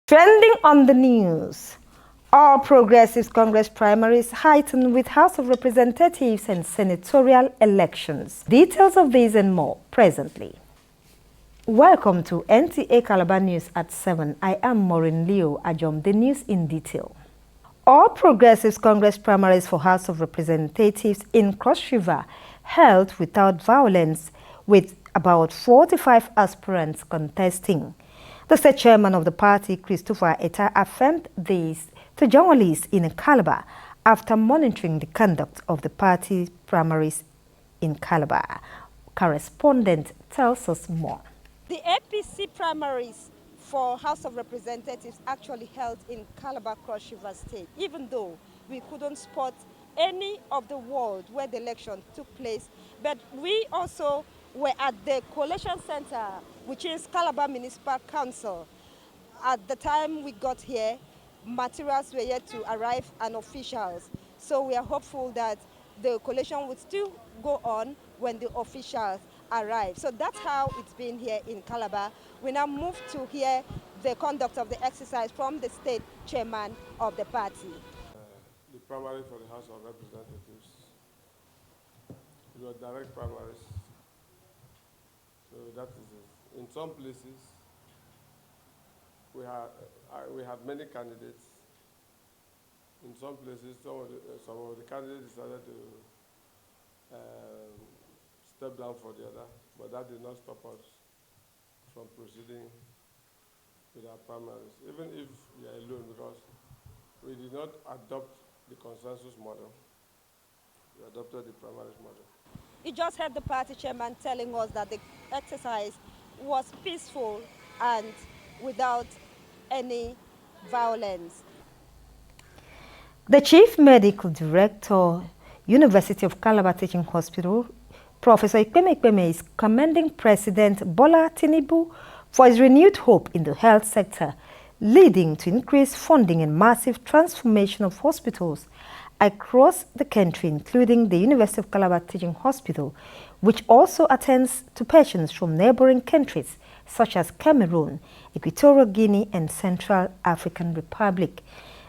Trending on the news. All Progressives Congress primaries heightened with House of Representatives and senatorial elections. Details of these and more presently. Welcome to Nta Calabar News at 7. I am Maureen Leo Ajom. The news in detail. All Progressives Congress primaries for House of Representatives in Cross River held without violence, with about 45 aspirants contesting. The state chairman of the party, Christopher Nta, affirmed this to journalists in Calabar after monitoring the conduct of the party primaries in Calabar. Correspondent tells us more. The APC primaries for House of Representatives actually held in Calabar, Cross River State, even though we couldn't spot any of the ward where the election took place. But we also were at the Collation Center, which is Calabar Municipal Council. At the time we got here, materials were yet to arrive and officials. So we are hopeful that the collation would still go on when the officials arrive. So that's how it's been here in Calabar. We now move to hear the conduct of the exercise from the state chairman of the party. The primary for the House of Representatives, it was direct primaries. So that is it. In some places, we had many candidates. In some places, some of the candidates decided to step down for the other, but that did not stop us from proceeding with our primaries, even if we are alone, because we did not adopt the consensus model. We adopted the primaries model. You just heard the party chairman telling us that the exercise was peaceful and without any violence. The Chief Medical Director, University of Calabar Teaching Hospital, Professor Ikpeme is commending President Bola Tinubu for his renewed hope in the health sector, leading to increased funding and massive transformation of hospitals across the country, including the University of Calabar Teaching Hospital, which also attends to patients from neighboring countries such as Cameroon, Equatorial Guinea, and Central African Republic.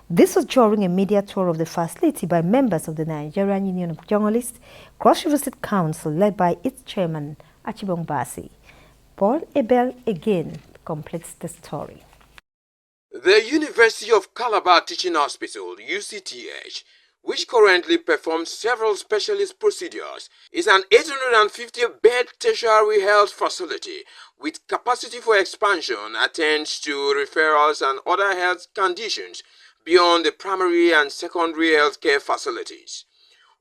This was during a media tour of the facility by members of the Nigerian Union of Journalists, Cross River State Council, led by its chairman, Achibong Basi. Paul Ebel again completes the story. The University of Calabar Teaching Hospital, UCTH, which currently performs several specialist procedures, is an 850-bed tertiary health facility with capacity for expansion, attends to referrals and other health conditions beyond the primary and secondary healthcare facilities.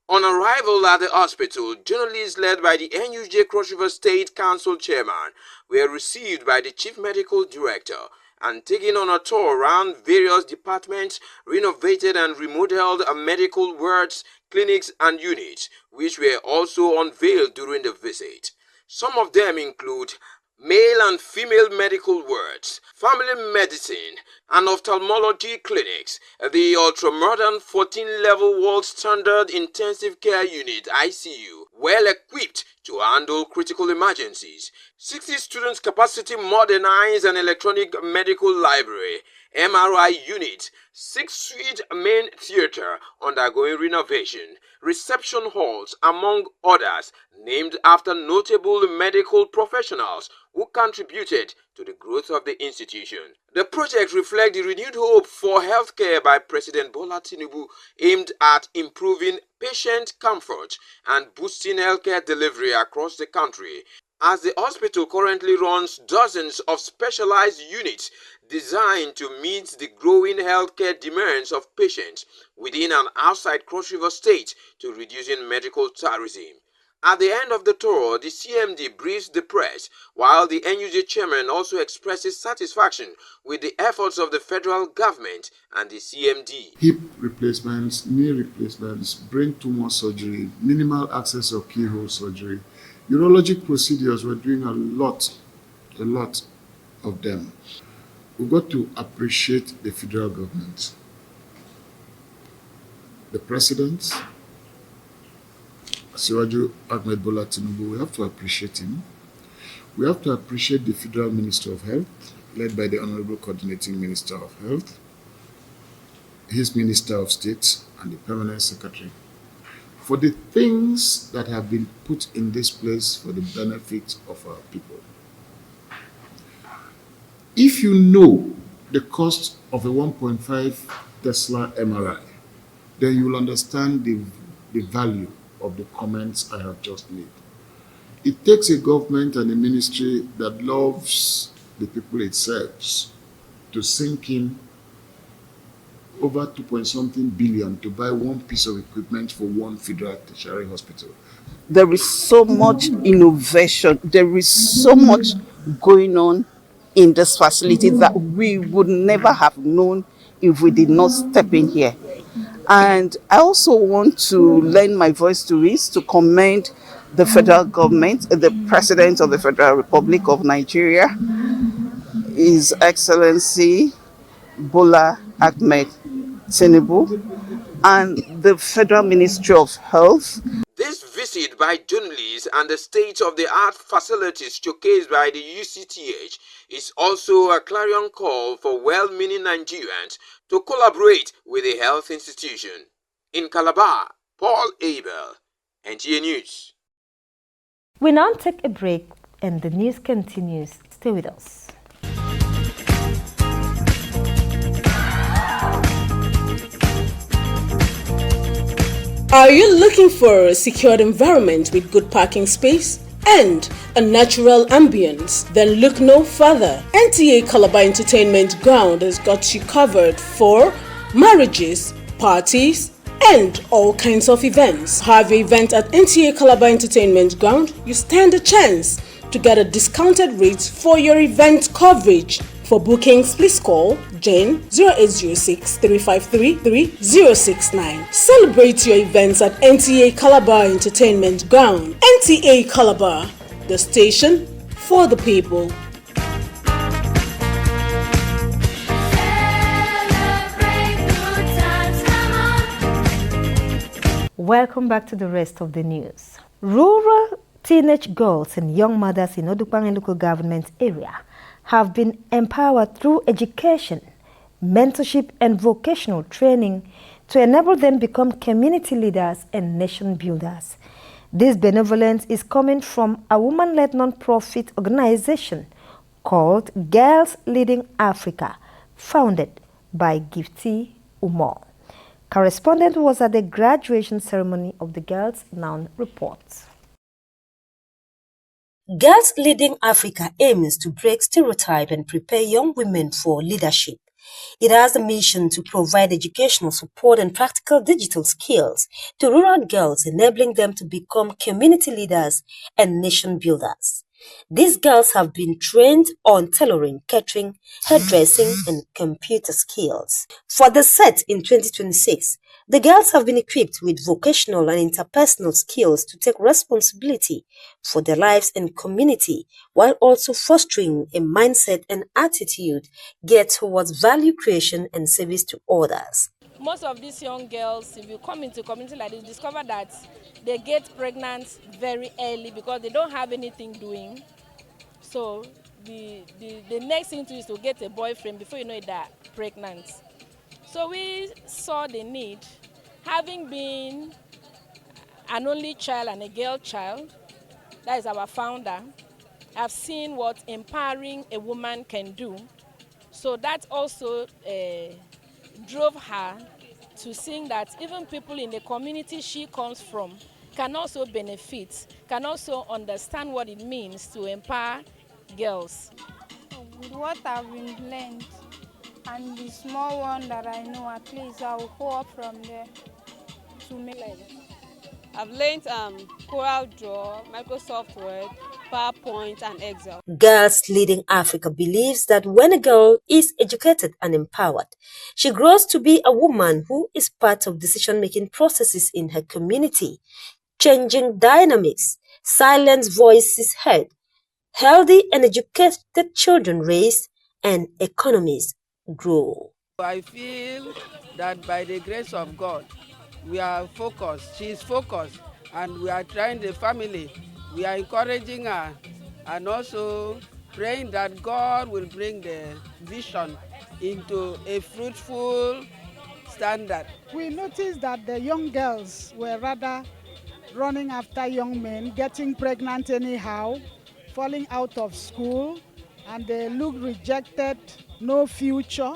On arrival at the hospital, journalists led by the NUJ Cross River State Council chairman were received by the chief medical director and taken on a tour around various departments, renovated and remodeled medical wards, clinics and units, which were also unveiled during the visit. Some of them include male and female medical wards, family medicine and ophthalmology clinics, the ultra-modern 14-level world standard intensive care unit ICU, well equipped to handle critical emergencies, 60 students capacity modernized and electronic medical library, MRI unit, 6-suite main theater undergoing renovation, reception halls, among others, named after notable medical professionals who contributed to the growth of the institution. The project reflects the renewed hope for healthcare by President Bola Tinubu, aimed at improving patient comfort and boosting healthcare delivery across the country. As the hospital currently runs dozens of specialized units designed to meet the growing healthcare demands of patients within and outside Cross River State to reducing medical tourism. At the end of the tour, the CMD briefs the press, while the NUJ chairman also expresses satisfaction with the efforts of the federal government and the CMD. Hip replacements, knee replacements, brain tumor surgery, minimal access or keyhole surgery, urologic procedures, we're doing a lot of them. We've got to appreciate the federal government, the president, Siraju Ahmed Bola Tinubu. We have to appreciate him. We have to appreciate the Federal Minister of Health, led by the Honorable Coordinating Minister of Health, his Minister of State, and the Permanent Secretary, for the things that have been put in this place for the benefit of our people. If you know the cost of a 1.5 Tesla MRI, then you will understand the value of the comments I have just made. It takes a government and a ministry that loves the people it serves to sink in over 2-point-something billion to buy one piece of equipment for one federal tertiary hospital. There is so much innovation. There is so much going on in this facility that we would never have known if we did not step in here. And I also want to lend my voice to it to commend the federal government, the President of the Federal Republic of Nigeria, His Excellency Bola Ahmed Tinubu, and the Federal Ministry of Health. This visit by journalists and the state-of-the-art facilities showcased by the UCTH is also a clarion call for well-meaning Nigerians to collaborate with the health institution. In Calabar, Paul Abel, NTA News. We now take a break and the news continues. Stay with us. Are you looking for a secured environment with good parking space and a natural ambience? Then look no further. Nta Calabar Entertainment Ground has got you covered for marriages, parties, and all kinds of events. Have your event at Nta Calabar Entertainment Ground, you stand a chance to get a discounted rate for your event coverage. For bookings, please call Jane 0806 353 3069. Celebrate your events at Nta Calabar Entertainment Ground. Nta Calabar, the station for the people. Welcome back to the rest of the news. Rural teenage girls and young mothers in Odukbangi local government area have been empowered through education, mentorship, and vocational training to enable them become community leaders and nation builders. This benevolence is coming from a woman-led non-profit organization called Girls Leading Africa, founded by Gifty Umar. Correspondent was at the graduation ceremony of the Girls Now reports. Girls Leading Africa aims to break stereotype and prepare young women for leadership. It has a mission to provide educational support and practical digital skills to rural girls, enabling them to become community leaders and nation builders. These girls have been trained on tailoring, catering, hairdressing, and computer skills. For the set in 2026, the girls have been equipped with vocational and interpersonal skills to take responsibility for their lives and community, while also fostering a mindset and attitude geared towards value creation and service to others. Most of these young girls, if you come into a community like this, discover that they get pregnant very early because they don't have anything doing. So the next thing to do is to get a boyfriend before you know it, they're pregnant. So we saw the need, having been an only child and a girl child, that is our founder. I've seen what empowering a woman can do. So that also drove her to seeing that even people in the community she comes from can also benefit, can also understand what it means to empower girls. With what I've been learned, And the small one that I know, at least I will go up from there to make like that. I've learned Corel Draw, Microsoft Word, PowerPoint, and Excel. Girls Leading Africa believes that when a girl is educated and empowered, she grows to be a woman who is part of decision-making processes in her community, changing dynamics, silenced voices heard, healthy and educated children raised, and economies grow. I feel that by the grace of God, we are focused, she is focused, and we are trying the family. We are encouraging her and also praying that God will bring the vision into a fruitful standard. We noticed that the young girls were rather running after young men, getting pregnant anyhow, falling out of school, and they looked rejected, no future.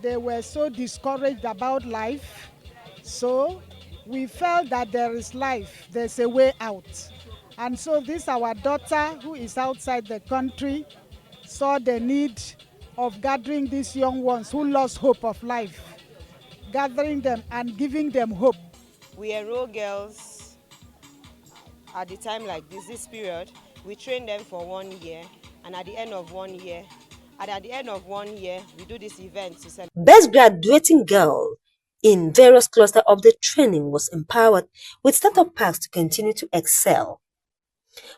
They were so discouraged about life. So we felt that there is life, there's a way out. And so this our daughter who is outside the country saw the need of gathering these young ones who lost hope of life, gathering them and giving them hope. We enroll girls at the time like this period. We train them for 1 year, and at the end of 1 year, we do this event to celebrate. Best graduating girl in various clusters of the training was empowered with startup packs to continue to excel,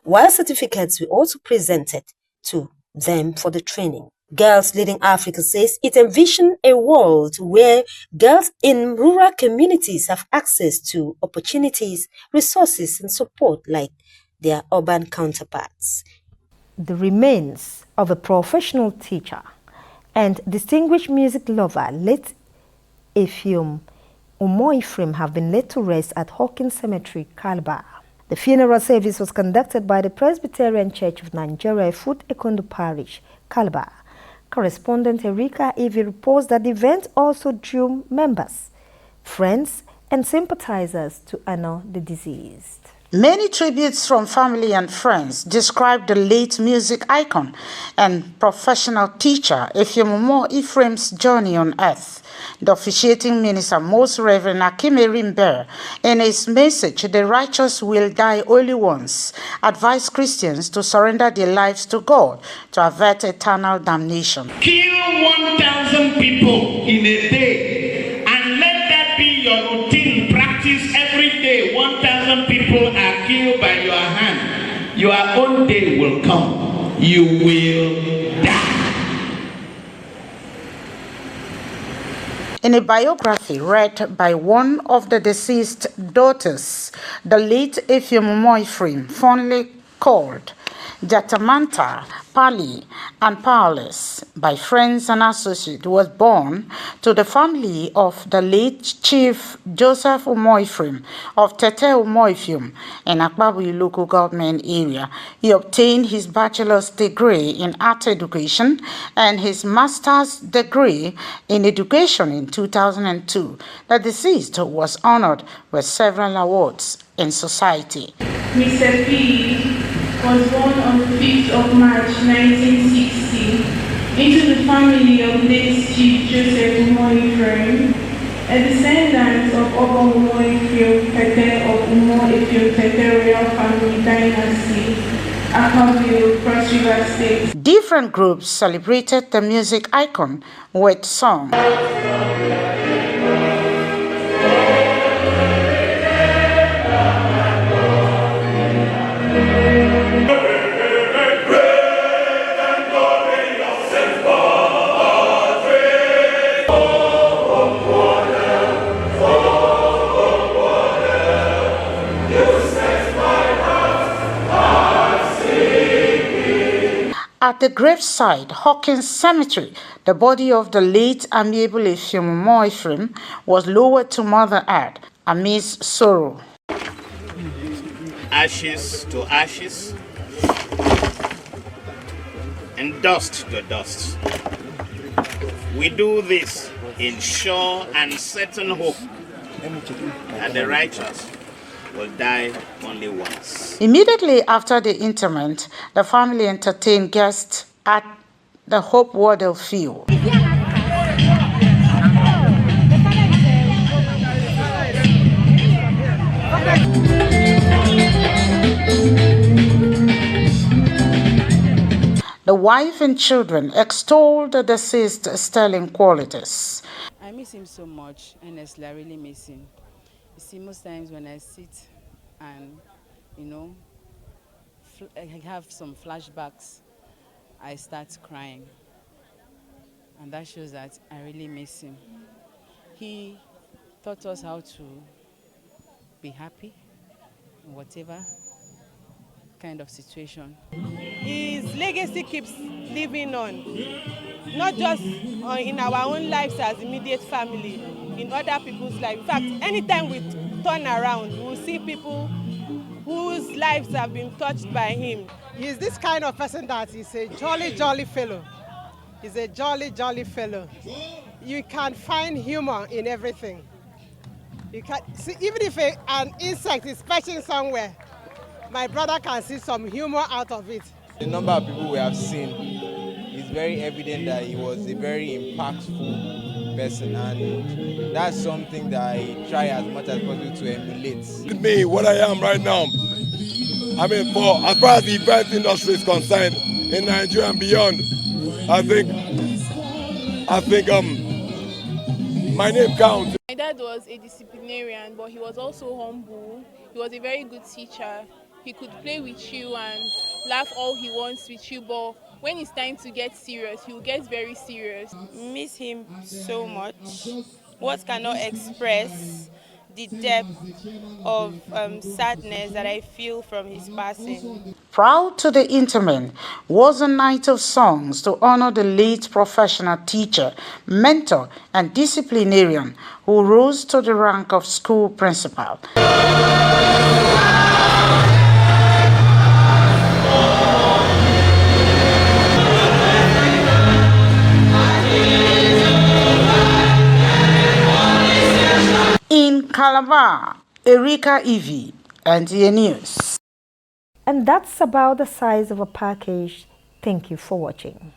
while certificates were also presented to them for the training. Girls Leading Africa says it envisions a world where girls in rural communities have access to opportunities, resources, and support like their urban counterparts. The remains of a professional teacher and distinguished music lover, late Ephraim Umoifrim, have been laid to rest at Hawkins Cemetery, Calabar. The funeral service was conducted by the Presbyterian Church of Nigeria, Foot Ekondo Parish, Calabar. Correspondent Erika Evie reports that the event also drew members, friends, and sympathizers to honor the deceased. Many tributes from family and friends describe the late music icon and professional teacher Ephraim Ephraim's journey on earth. The officiating minister, Most Reverend Akimeri Mber, in his message, "The righteous will die only once," advised Christians to surrender their lives to God to avert eternal damnation. Kill 1,000 people in a day, and let that be your routine practice every day. 1,000 people are killed by your hand. Your own day will come. You will die. In a biography read by one of the deceased daughters, the late Ephraim Ephraim, fondly called Jatamanta, Pali, and Powerless by friends and associates, was born to the family of the late Chief Joseph Umoifrim of Tete Umoifim in Akbabu local government area. He obtained his bachelor's degree in art education and his master's degree in education in 2002. The deceased was honored with several awards in society. Mr. P was born on the 5th of March 1960 into the family of late Chief Joseph Umoifrim, a descendant of Oba Umoifrim Tete of Umoifrim Tete Royal Family Dynasty, Akabio, Cross River State. Different groups celebrated the music icon with songs. At the graveside, Hawkins Cemetery, the body of the late amiable Ephraim Ephraim was lowered to Mother Earth amidst sorrow. Ashes to ashes, and dust to dust. We do this in sure and certain hope that the righteous will die only once. Immediately after the interment, the family entertained guests at the Hope Wardell Field. wife and children extolled the deceased sterling qualities. I miss him so much, honestly, I really miss him. You see, most times when I sit and, you know, I have some flashbacks, I start crying. And that shows that I really miss him. He taught us how to be happy in whatever kind of situation. His legacy keeps living on, not just in our own lives as immediate family, in other people's lives. In fact, anytime we turn around, we'll see people whose lives have been touched by him. He's this kind of person that is a jolly, jolly fellow. He's a jolly, jolly fellow. You can find humor in everything. You can see, even if an insect is perching somewhere, my brother can see some humor out of it. The number of people we have seen is very evident that he was a very impactful person, and that's something that I try as much as possible to emulate. With me, what I am right now, I mean, for as far as the event industry is concerned in Nigeria and beyond, I think my name counts. My dad was a disciplinarian, but he was also humble. He was a very good teacher. He could play with you and laugh all he wants with you, but when it's time to get serious, he will get very serious. Miss him so much. Words cannot express the depth of sadness that I feel from his passing. Proud to the intimate was a night of songs to honor the late professional teacher, mentor, and disciplinarian who rose to the rank of school principal. In Calabar, Erika Evie, NTA News. And that's about the size of a package. Thank you for watching.